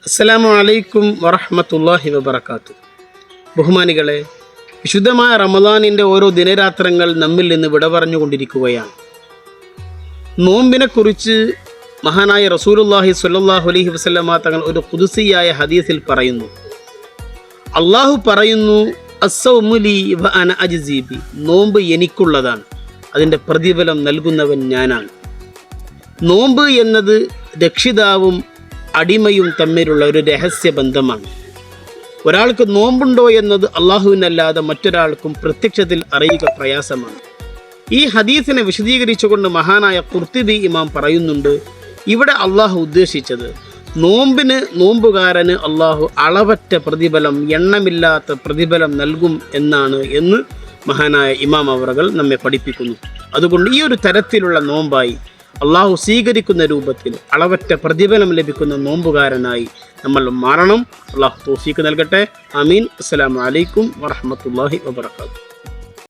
അസ്സലാമു അലൈക്കും വറഹ്മത്തുള്ളാഹി വബറകാതുഹു. ബഹുമാനികളെ, വിശുദ്ധമായ റമദാനിൻ്റെ ഓരോ ദിനരാത്രങ്ങൾ നമ്മിൽ നിന്ന് വിട പറഞ്ഞുകൊണ്ടിരിക്കുകയാണ്. നോമ്പിനെക്കുറിച്ച് മഹാനായ റസൂലുള്ളാഹി സ്വല്ലല്ലാഹു അലൈഹി വസല്ലമ തങ്ങൾ ഒരു ഖുദ്സിയായ ഹദീസിൽ പറയുന്നു. അള്ളാഹു പറയുന്നു, അസ്സൗമു ലീ വ അന അജ്സീ ബി, നോമ്പ് എനിക്കുള്ളതാണ്, അതിൻ്റെ പ്രതിഫലം നൽകുന്നവൻ ഞാനാണ്. നോമ്പ് എന്നത് രക്ഷിതാവും അടിമയും തമ്മിലുള്ള ഒരു രഹസ്യ ബന്ധമാണ്. ഒരാൾക്ക് നോമ്പുണ്ടോ എന്നത് അള്ളാഹുവിനല്ലാതെ മറ്റൊരാൾക്കും പ്രത്യക്ഷത്തിൽ അറിയുക പ്രയാസമാണ്. ഈ ഹദീസിനെ വിശദീകരിച്ചുകൊണ്ട് മഹാനായ ഖുർത്തുബി ഇമാം പറയുന്നുണ്ട്, ഇവിടെ അള്ളാഹു ഉദ്ദേശിച്ചത് നോമ്പുകാരന് അള്ളാഹു അളവറ്റ പ്രതിഫലം, എണ്ണമില്ലാത്ത പ്രതിഫലം നൽകും എന്ന് മഹാനായ ഇമാം അവറുകൾ നമ്മെ പഠിപ്പിക്കുന്നു. അതുകൊണ്ട് ഈ ഒരു തരത്തിലുള്ള നോമ്പായി അള്ളാഹു സ്വീകരിക്കുന്ന രൂപത്തിൽ അളവറ്റ പ്രതിഫലം ലഭിക്കുന്ന നോമ്പുകാരനായി നമ്മൾ മാറണം. അള്ളാഹു തൗഫീഖ് നൽകട്ടെ. ആമീൻ. അസ്സലാമു അലൈക്കും വറഹ്മത്തുള്ളാഹി വബറകാതുഹു.